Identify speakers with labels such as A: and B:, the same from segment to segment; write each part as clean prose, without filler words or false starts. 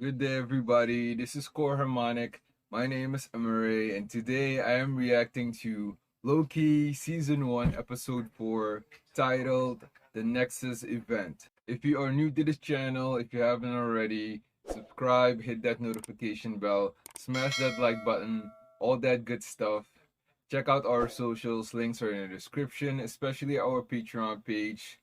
A: Good day, everybody. This is Core Harmonic. My name is EMIRAE, and today I am reacting to Loki Season 1, Episode 4, titled The Nexus Event. If you are new to this channel, if you haven't already, subscribe, hit that notification bell, smash that like button, all that good stuff. Check out our socials, links are in the description, especially our Patreon page.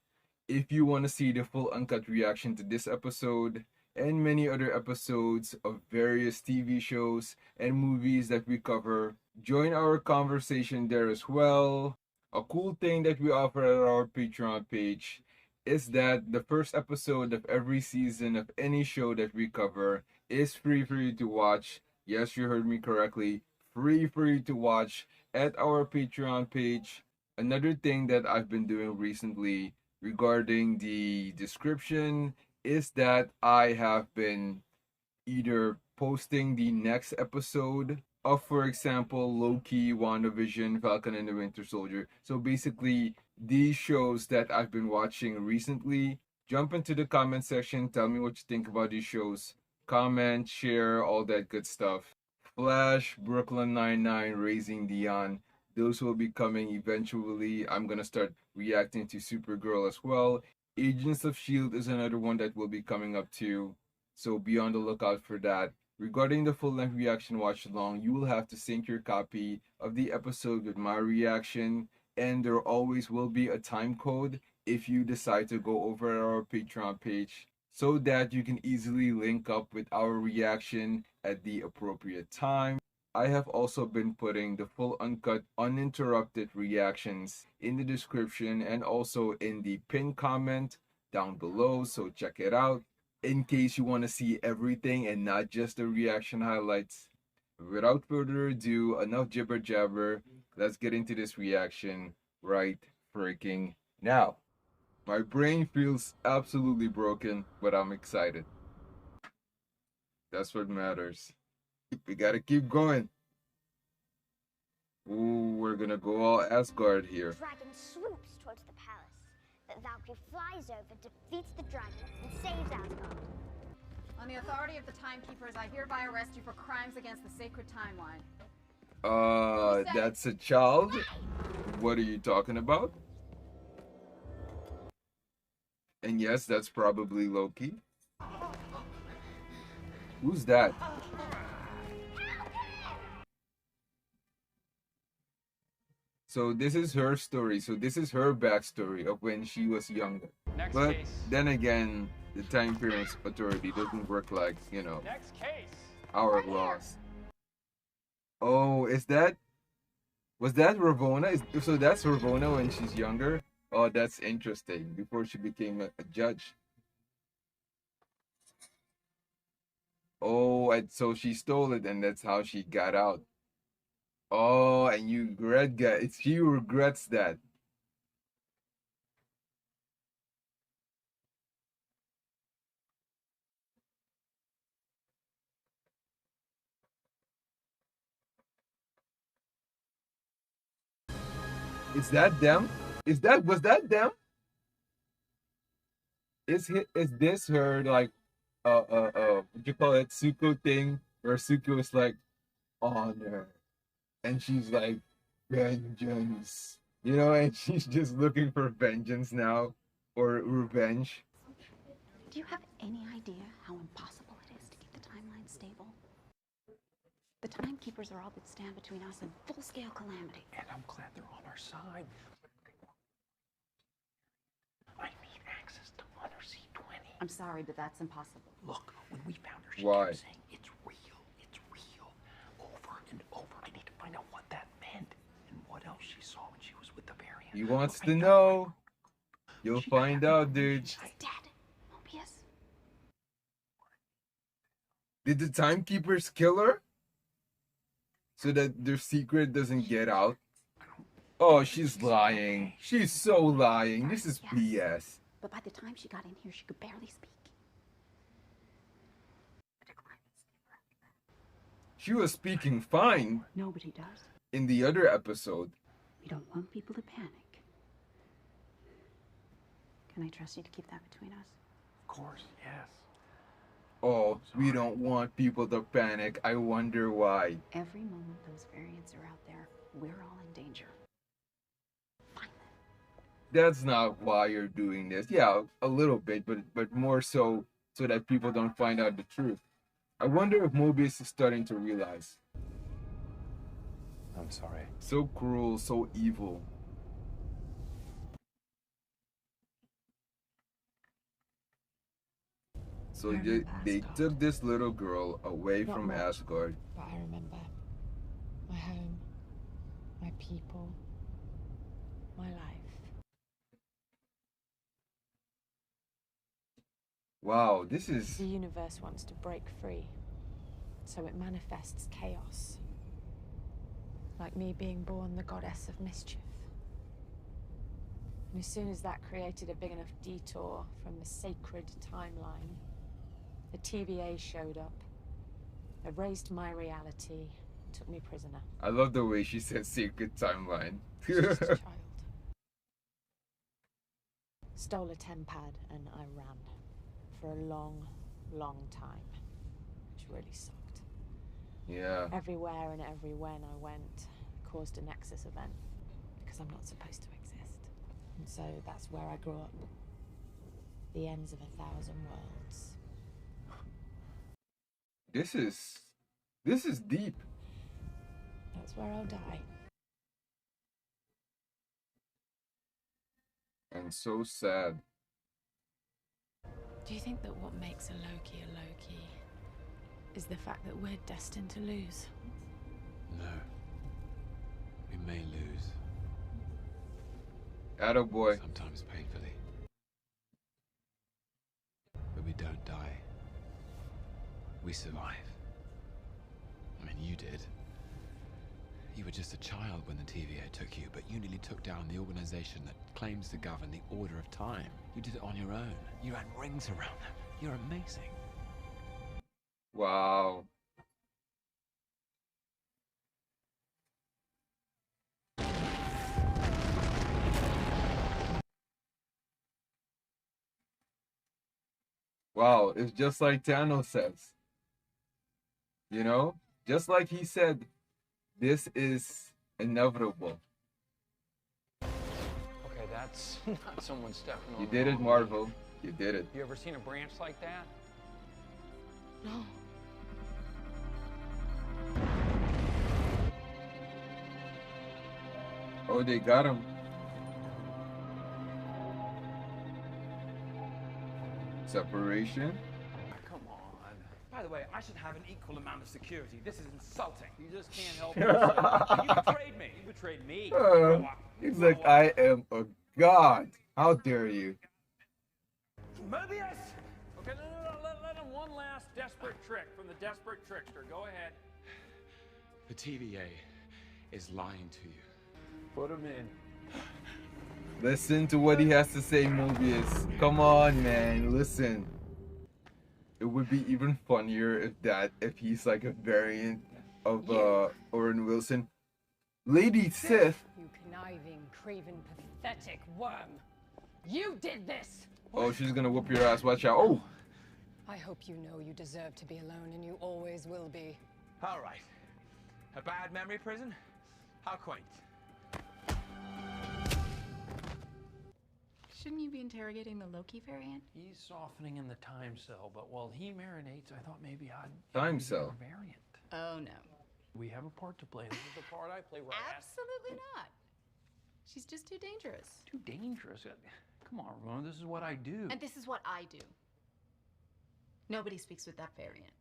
A: If you want to see the full uncut reaction to this episode, and many other episodes of various TV shows and movies that we cover, join our conversation there as well. A cool thing that we offer at our Patreon page is that the first episode of every season of any show that we cover is free for you to watch. Yes, you heard me correctly. Free for you to watch at our Patreon page. Another thing that I've been doing recently regarding the description is that I have been either posting the next episode of, for example, Loki, WandaVision, Falcon and the Winter Soldier. So basically, these shows that I've been watching recently. Jump into the comment section, tell me what you think about these shows. Comment, share, all that good stuff. Flash, Brooklyn Nine-Nine, Raising Dion. Those will be coming eventually. I'm gonna start reacting to Supergirl as well. Agents of S.H.I.E.L.D. is another one that will be coming up too, so be on the lookout for that. Regarding the full-length reaction watch-along, you will have to sync your copy of the episode with my reaction, and there always will be a time code if you decide to go over our Patreon page so that you can easily link up with our reaction at the appropriate time. I have also been putting the full uncut, uninterrupted reactions in the description and also in the pinned comment down below, so check it out in case you want to see everything and not just the reaction highlights. Without further ado, enough jibber jabber, let's get into this reaction right freaking now. My brain feels absolutely broken, but I'm excited. That's what matters. We gotta keep going. Ooh, we're gonna go all Asgard here.
B: The dragon swoops towards the palace. The Valkyrie flies over, defeats the dragon, and saves Asgard.
C: On the authority of the Timekeepers, I hereby arrest you for crimes against the sacred timeline.
A: That's a child? What are you talking about? And yes, that's probably Loki. Who's that? So this is her story. So this is her backstory of when she was younger.
D: Next
A: But
D: case.
A: then again, the Time Period Authority doesn't work like, you know,
D: Next case.
A: our laws. Oh, was that Ravonna? So that's Ravonna when she's younger? Oh, that's interesting. Before she became a judge. Oh, and so she stole it and that's how she got out. Oh, and you she regrets that. Is that them? Was that them? Is this her like what you call it, Suko thing, where Suko is like honor and she's like vengeance, you know, and she's just looking for vengeance now or revenge.
C: Do you have any idea how impossible it is to keep the timeline stable? The Timekeepers are all that stand between us and full-scale calamity.
D: And I'm glad they're on our side. I need access to Mother C20.
C: I'm sorry, but that's impossible.
D: Look, when we found her, she
A: Why?
D: kept saying, it's real, over and over. I need to find out what that meant and what else she saw when she was with the variant.
A: He wants
D: Look,
A: to
D: I
A: know. You'll
D: She
A: find
D: got
A: out, dude.
C: She's dead, Mobius.
A: Did the Timekeepers kill her? So that their secret doesn't get out? Oh, she's lying. She's so lying. This is BS.
C: But by the time she got in here, she could barely speak.
A: She was speaking fine
C: Nobody does.
A: in the other episode.
C: We don't want people to panic. Can I trust you to keep that between us?
D: Of course, yes.
A: Oh, we don't want people to panic. I wonder why.
C: Every moment those variants are out there, we're all in danger. Find them.
A: That's not why you're doing this. Yeah, a little bit, but more so that people don't find out the truth. I wonder if Mobius is starting to realize.
D: I'm sorry.
A: So cruel, so evil. So they took this little girl away
E: Not
A: from
E: much.
A: Asgard.
E: But I remember my home, my people, my life.
A: Wow, this is...
E: The universe wants to break free, so it manifests chaos. Like me being born the goddess of mischief. And as soon as that created a big enough detour from the sacred timeline, the TVA showed up, erased my reality, took me prisoner.
A: I love the way she said sacred timeline.
E: Just a child. Stole a tempad and I ran. For a long, long time. Which really sucked.
A: Yeah.
E: Everywhere and every when I went caused a Nexus event. Because I'm not supposed to exist. And so that's where I grew up. The ends of 1,000 worlds.
A: This is deep.
E: That's where I'll die.
A: And so sad.
E: Do you think that what makes a Loki is the fact that we're destined to lose?
F: No. We may lose.
A: Attaboy.
F: Sometimes painfully. But we don't die. We survive. I mean, you did. You were just a child when the TVA took you, but you nearly took down the organization that claims to govern the order of time. You did it on your own. You ran rings around them. You're amazing.
A: Wow. Wow, it's just like Thanos says. You know? Just like he said, this is inevitable.
G: Okay, that's not someone stepping on
A: You
G: the
A: did it,
G: wrong
A: Marvel.
G: leaf.
A: You did it.
G: You ever seen a branch like that?
E: No.
A: Oh, they got him. Separation.
G: Come on.
D: By the way, I should have an equal amount of security. This is insulting.
G: You just can't help yourself.
D: You betrayed me. You betrayed me.
A: He's like, I am a god. How dare you?
D: Mobius!
G: Okay, no, let him one last desperate trick from the desperate trickster. Go ahead.
F: The TVA is lying to you.
G: Put him in.
A: Listen to what he has to say, Mobius. Come on, man. Listen. It would be even funnier if he's like a variant of Owen Wilson. Lady Sith.
H: You conniving, craven, pathetic worm. You did this!
A: Oh, she's gonna whoop your ass. Watch out. Oh!
H: I hope you know you deserve to be alone, and you always will be.
D: All right. A bad memory prison? How quaint.
C: Shouldn't you be interrogating the Loki variant?
G: He's softening in the time cell, but while he marinates, I thought maybe I'd
A: Time
G: use your
A: cell.
G: variant.
C: Oh, no.
G: We have a part to play. This is the part I play where I ask.
C: Absolutely not. She's just too dangerous.
G: Too dangerous. Come on, Ramona, this is what I do.
C: And this is what I do. Nobody speaks with that variant.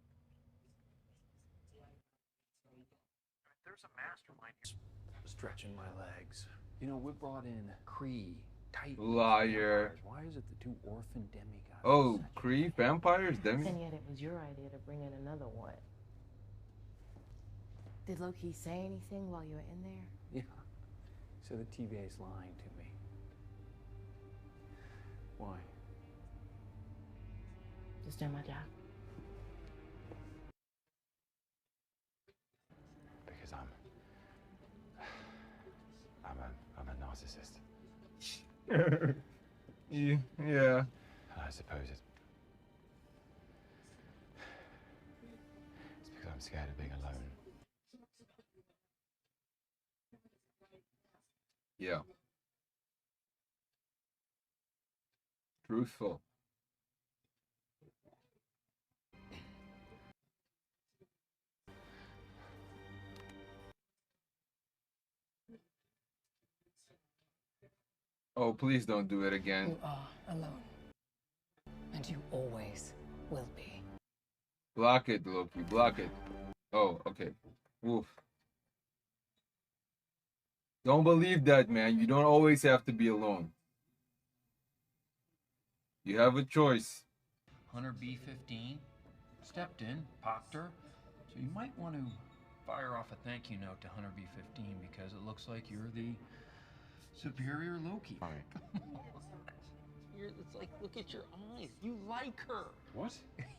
G: There's a mastermind stretching my legs. You know, we brought in Kree, Titan.
A: Liar.
G: Why is it the two orphan demigods?
A: Oh, Kree? Vampires? Demi?
I: And yet it was your idea to bring in another one. Did Loki say anything while you were in there?
G: Yeah. So the TVA's lying to me. Why?
I: Just doing my job.
F: Because I'm a narcissist.
A: Yeah.
F: And I suppose I'm scared of being alone.
A: Yeah. Truthful. Oh, please don't do it again.
H: You are alone. And you always will be.
A: Block it, Loki. Block it. Oh, okay. Oof. Don't believe that, man. You don't always have to be alone. You have a choice.
D: Hunter B-15 stepped in, popped her. So you might want to fire off a thank you note to Hunter B-15 because it looks like you're the superior Loki.
F: All right.
D: It's like, look at your eyes. You like her.
F: What?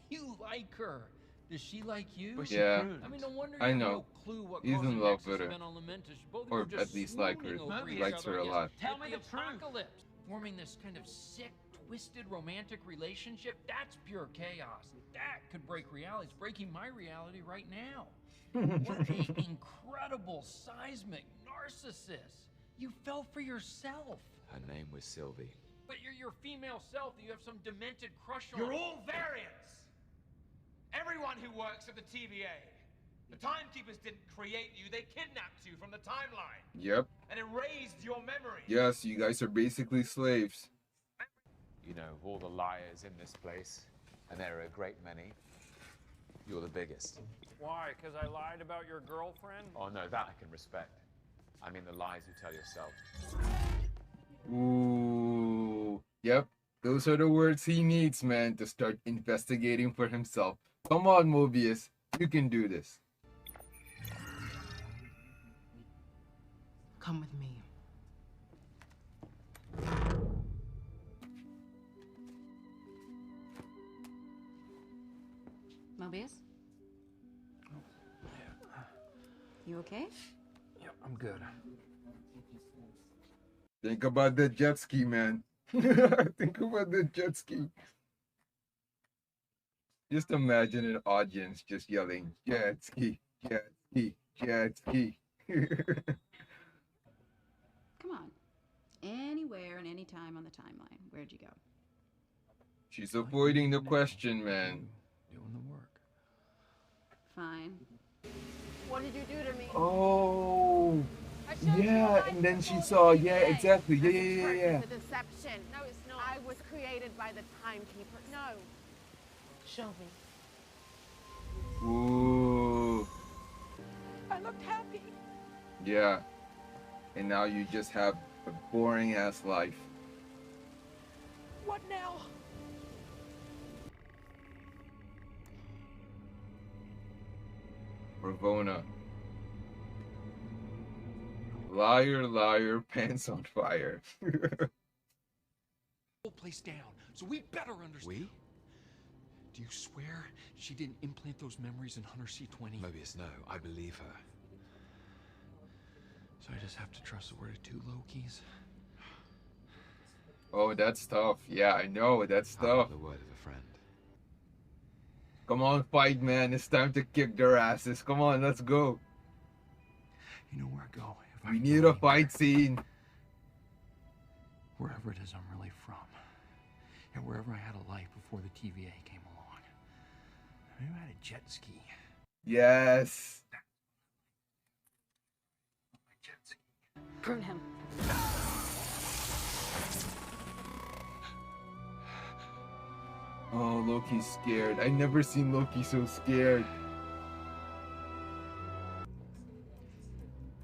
D: You like her. Does she like you?
F: But
A: Yeah.
F: she
D: I mean, no wonder you
A: I
D: have
A: know.
D: no clue what
A: He's
D: caused
A: in
D: the
A: love
D: Nexus
A: with her.
D: event on Lamentus. Both of
A: Or
D: you were just
A: at least like her.
D: swooning over
A: He
D: each
A: likes
D: other,
A: her a
D: I guess.
A: lot.
D: Tell me the apocalypse. Forming this kind of sick, twisted romantic relationship, that's pure chaos. That could break reality. It's breaking my reality right now. What an incredible seismic narcissist. You fell for yourself.
F: Her name was Sylvie.
D: But you're your female self that you have some demented crush on.
J: You're all variants. Everyone who works at the TVA. The Timekeepers didn't create you, they kidnapped you from the timeline.
A: Yep.
J: And erased your memory.
A: Yes, you guys are basically slaves.
F: You know, of all the liars in this place, and there are a great many, you're the biggest.
J: Why? Because I lied about your girlfriend?
F: Oh no, that I can respect. I mean the lies you tell yourself.
A: Ooh. Yep. Those are the words he needs, man, to start investigating for himself. Come on, Mobius. You can do this.
I: Come with me.
C: Mobius? You okay?
D: Yep, I'm good.
A: Think about the jet ski, man. Think about the jet ski. Just imagine an audience just yelling, jet ski, jet ski, jet ski.
C: Come on. Anywhere and anytime on the timeline. Where'd you go?
A: She's avoiding the question, man.
D: Doing the work.
C: Fine.
B: What did you do to me?
A: Oh, yeah. And then she saw, yeah, exactly. Yeah.
B: It's a deception. No, it's not. I was created by the Timekeeper. No.
I: Show me.
A: Ooh,
H: I looked happy.
A: yeah. And now you just have a boring ass life.
H: What now?
A: Ravona. Liar, liar, pants on fire.
D: Whole place down, so we better understand.
F: We?
D: Do you swear she didn't implant those memories in Hunter C-20?
F: Mobius, no, I believe her.
D: So I just have to trust the word of two Lokis?
A: Oh, that's tough. Yeah, I know, that's
F: How
A: tough.
F: about the word of a friend?
A: Come on, fight, man. It's time to kick their asses. Come on, let's go.
D: You know where I go if I
A: We
D: go
A: need a
D: anywhere.
A: fight scene.
D: Wherever it is I'm really from. And wherever I had a life before the TVA came along. Maybe I had a jet ski.
A: Yes.
D: My jet ski.
C: Prune him.
A: Oh, Loki's scared. I never seen Loki so scared.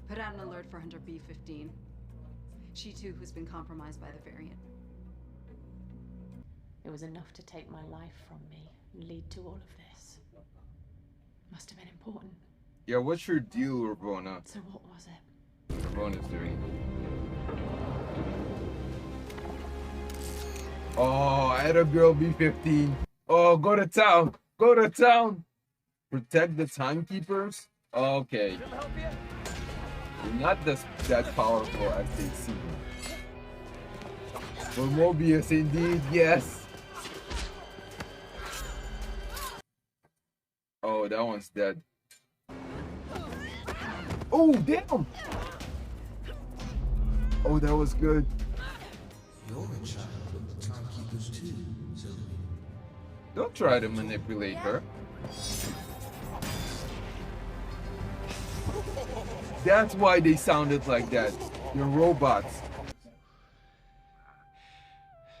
C: Put out an alert for Hunter B-15. She too has been compromised by the variant.
E: It was enough to take my life from me and lead to all of this. Must have been important.
A: Yeah, what's your deal, Ravona?
E: So what was it?
A: Ravona's doing. Oh, I had a girl B-15. Oh, go to town. Go to town. Protect the timekeepers? Okay. You're not that powerful as they seem. For Mobius, indeed, yes. Oh, that one's dead. Oh, damn! Oh, that was good.
K: You're a child of the timekeepers too, Sylvie.
A: Don't try to manipulate her. That's why they sounded like that. They're robots.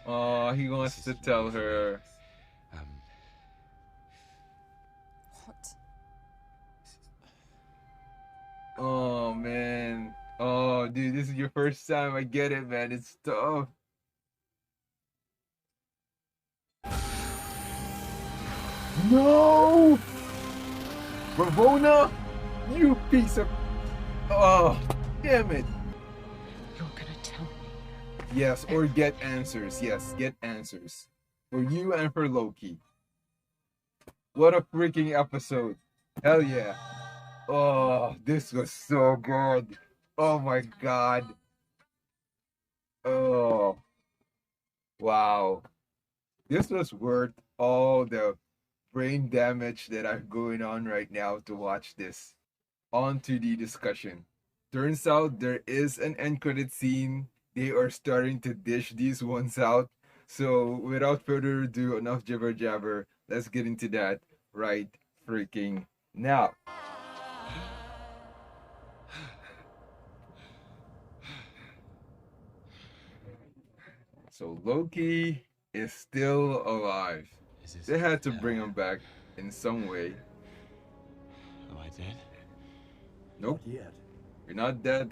A: Oh, he wants to tell her.
E: What?
A: Oh, man. Oh, dude, this is your first time. I get it, man. It's tough. No! Ravonna, you piece of... Oh, damn it.
H: You're gonna tell me.
A: Yes, or get answers. Yes, get answers. For you and for Loki. What a freaking episode. Hell yeah. Oh, this was so good. Oh my god. Oh. Wow. This was worth all the brain damage that I'm going on right now to watch this. On to the discussion. Turns out there is an end credit scene. They are starting to dish these ones out. So without further ado, enough jibber jabber. Let's get into that right freaking now. So Loki is still alive. They had to bring him back in some way.
F: Am I dead?
A: Nope.
K: Not yet.
A: You're not dead.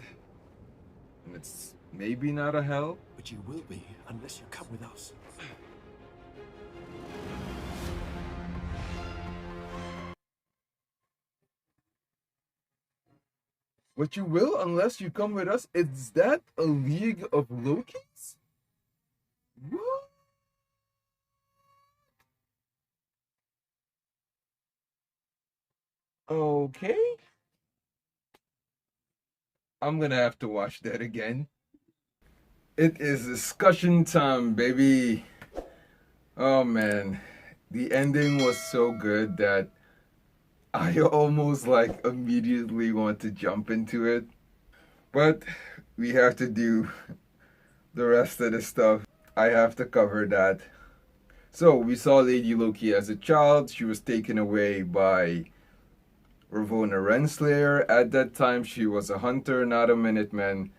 A: And it's maybe not a hell.
K: But you will be unless you come with us.
A: What you will unless you come with us? Is that a League of Lokis? What? Okay. I'm gonna have to watch that again. It is discussion time, baby. Oh man. The ending was so good that I almost like immediately want to jump into it. But we have to do the rest of the stuff. I have to cover that. So we saw Lady Loki as a child. She was taken away by Ravonna Renslayer. At that time, she was a hunter, not a Minuteman.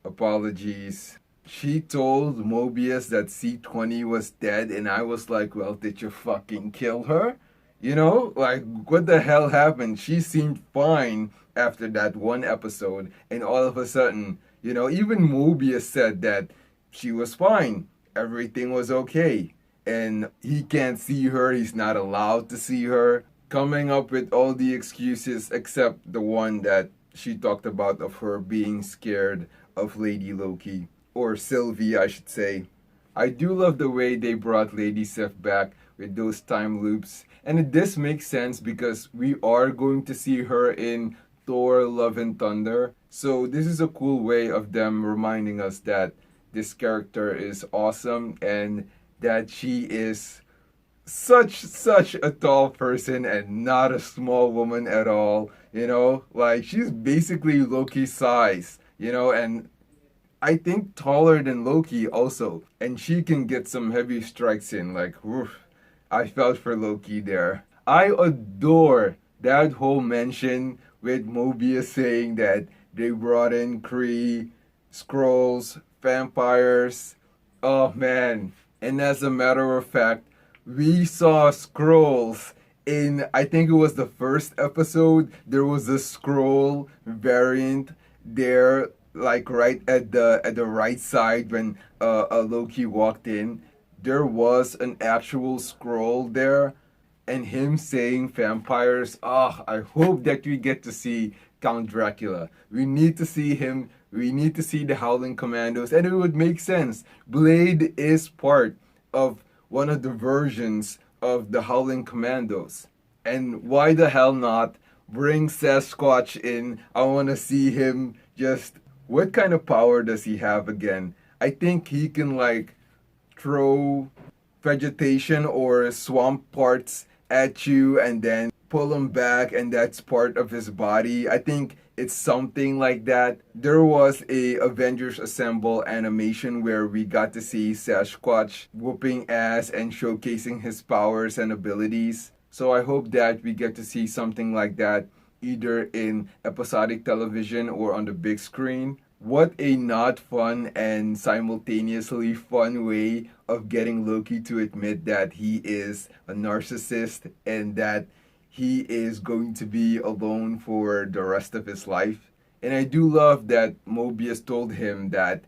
A: Apologies. She told Mobius that C20 was dead, and I was like, well, did you fucking kill her? You know, like, what the hell happened? She seemed fine after that one episode, and all of a sudden, you know, even Mobius said that she was fine. Everything was okay. And he can't see her, he's not allowed to see her. Coming up with all the excuses except the one that she talked about of her being scared of Lady Loki. Or Sylvie, I should say. I do love the way they brought Lady Sif back with those time loops. And this makes sense because we are going to see her in Thor Love and Thunder. So this is a cool way of them reminding us that this character is awesome and that she is such a tall person and not a small woman at all. You know, like she's basically Loki's size, you know, and I think taller than Loki also. And she can get some heavy strikes in, like, woof. I felt for Loki there. I adore that whole mention with Mobius saying that they brought in Kree, Skrulls, vampires. Oh man. And as a matter of fact, we saw Skrulls in, I think it was the first episode. There was a Skrull variant there, like right at the right side when Loki walked in. There was an actual Skrull there, and him saying vampires. Ah, I hope that we get to see Count Dracula. We need to see him. We need to see the Howling Commandos, and it would make sense. Blade is part of one of the versions of the Howling Commandos, and why the hell not bring Sasquatch in? I want to see him just. What kind of power does he have again? I think he can like throw vegetation or swamp parts at you and then pull him back and that's part of his body. I think it's something like that. There was a Avengers Assemble animation where we got to see Sasquatch whooping ass and showcasing his powers and abilities. So I hope that we get to see something like that either in episodic television or on the big screen. What a not fun and simultaneously fun way of getting Loki to admit that he is a narcissist and that he is going to be alone for the rest of his life. And I do love that Mobius told him that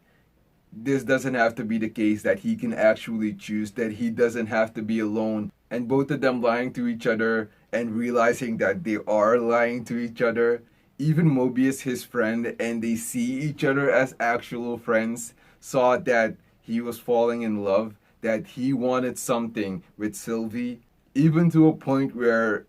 A: this doesn't have to be the case, that he can actually choose, that he doesn't have to be alone. And both of them lying to each other and realizing that they are lying to each other. Even Mobius, his friend, and they see each other as actual friends, saw that he was falling in love, that he wanted something with Sylvie, even to a point where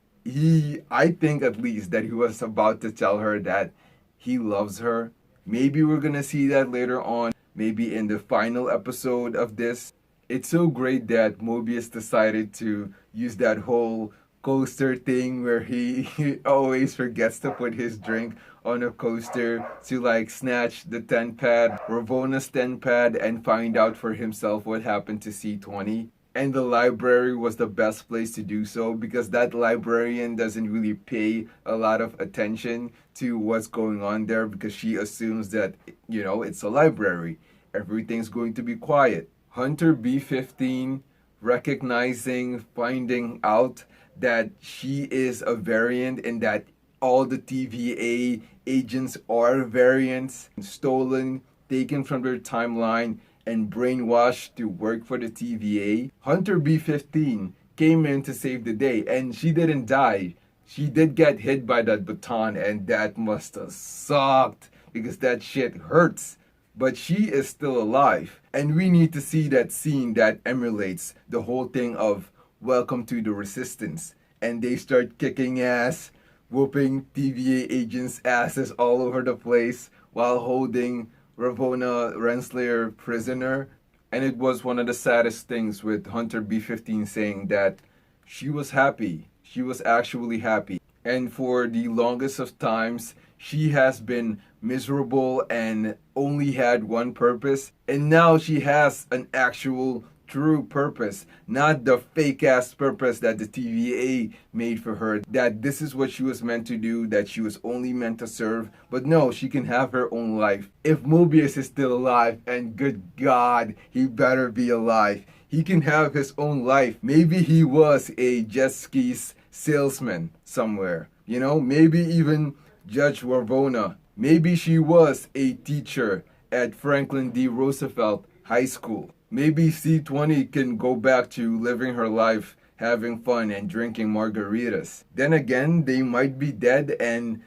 A: I think at least, that he was about to tell her that he loves her. Maybe we're gonna see that later on, maybe in the final episode of this. It's so great that Mobius decided to use that whole coaster thing where he always forgets to put his drink on a coaster to like snatch the 10 pad, Ravona's 10 pad, and find out for himself what happened to C20. And the library was the best place to do so because that librarian doesn't really pay a lot of attention to what's going on there because she assumes that, you know, it's a library. Everything's going to be quiet. Hunter B15 recognizing, finding out that she is a variant and that all the TVA agents are variants, stolen, taken from their timeline, and brainwashed to work for the TVA. Hunter B15 came in to save the day, and she didn't die. She did get hit by that baton, and that must have sucked because that shit hurts. But she is still alive, and we need to see that scene that emulates the whole thing of Welcome to the Resistance. And they start kicking ass, whooping TVA agents' asses all over the place while holding Ravonna Renslayer prisoner. And it was one of the saddest things with Hunter B15 saying that she was happy. She was actually happy. And for the longest of times, she has been miserable and only had one purpose. And now she has an actual true purpose, not the fake ass purpose that the TVA made for her, that this is what she was meant to do, that she was only meant to serve. But no, she can have her own life. If Mobius is still alive, and good God, he better be alive, he can have his own life. Maybe he was a jet skis salesman somewhere, you know, maybe even Judge Ravonna. Maybe she was a teacher at Franklin D. Roosevelt High School. Maybe C20 can go back to living her life, having fun and drinking margaritas. Then again, they might be dead and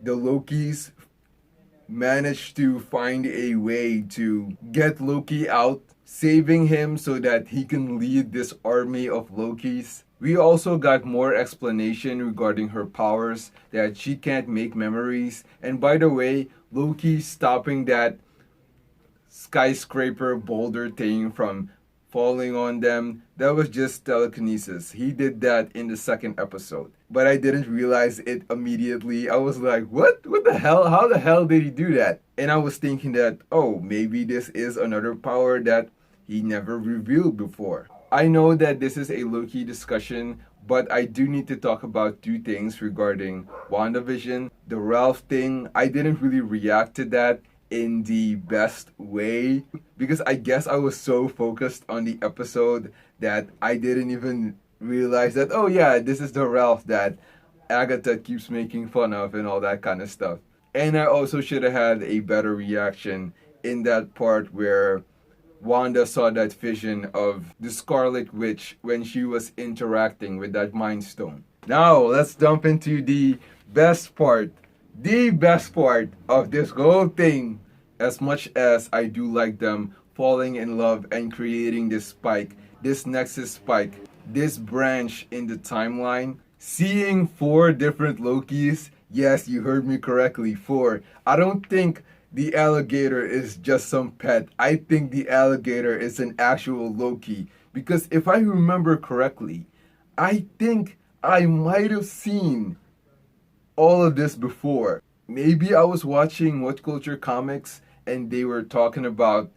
A: the Lokis managed to find a way to get Loki out, saving him so that he can lead this army of Lokis. We also got more explanation regarding her powers, that she can't make memories. And by the way, Loki stopping that skyscraper boulder thing from falling on them, that was just telekinesis. He did that in the second episode. But I didn't realize it immediately. I was like, what? What the hell? How the hell did he do that? And I was thinking that, oh, maybe this is another power that he never revealed before. I know that this is a Loki discussion, but I do need to talk about two things regarding WandaVision. The Ralph thing, I didn't really react to that in the best way because I guess I was so focused on the episode that I didn't even realize that, oh yeah, this is the Ralph that Agatha keeps making fun of and all that kind of stuff. And I also should have had a better reaction in that part where Wanda saw that vision of the Scarlet Witch when she was interacting with that Mind Stone. Now, let's jump into the best part. The best part of this whole thing, as much as I do like them falling in love and creating this spike, this Nexus spike, this branch in the timeline, seeing 4 different Lokis. Yes, you heard me correctly, 4. I don't think the alligator is just some pet. I think the alligator is an actual Loki. Because if I remember correctly, I think I might have seen all of this before. Maybe I was watching What Culture Comics and they were talking about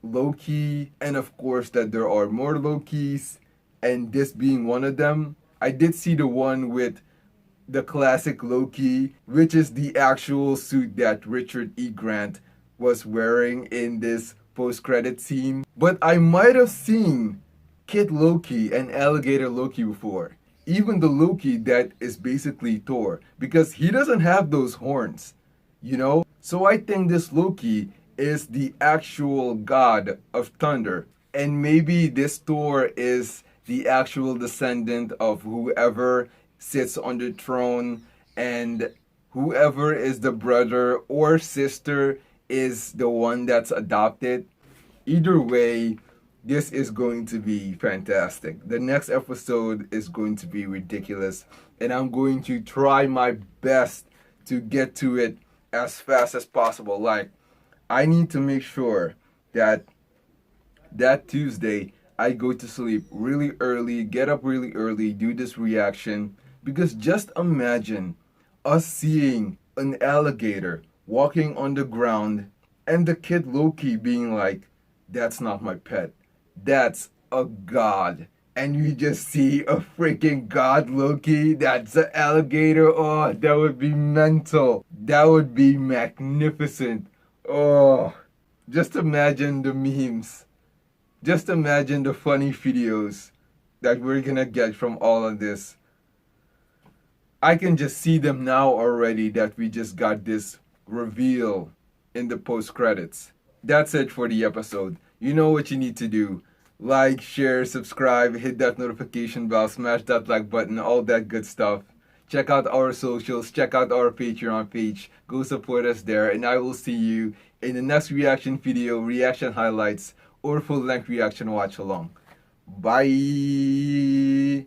A: Loki, and of course that there are more Lokis, and this being one of them. I did see the one with the classic Loki, which is the actual suit that Richard E. Grant was wearing in this post-credit scene. But I might have seen Kid Loki and Alligator Loki before. Even the Loki that is basically Thor, because he doesn't have those horns, you know? So I think this Loki is the actual god of thunder. And maybe this Thor is the actual descendant of whoever sits on the throne, and whoever is the brother or sister is the one that's adopted. Either way, this is going to be fantastic. The next episode is going to be ridiculous, and I'm going to try my best to get to it as fast as possible. Like, I need to make sure that Tuesday I go to sleep really early, get up really early, do this reaction, because just imagine us seeing an alligator walking on the ground and the kid Loki being like, "That's not my pet. That's a god." And you just see a freaking god Loki that's an alligator. Oh, that would be mental. That would be magnificent. Oh, just imagine the memes. Just imagine the funny videos that we're gonna get from all of this. I can just see them now already that we just got this reveal in the post credits. That's it for the episode. You know what you need to do. Like, share, subscribe, hit that notification bell, smash that like button, all that good stuff. Check out our socials, check out our Patreon page. Go support us there, and I will see you in the next reaction video, reaction highlights, or full-length reaction watch along. Bye!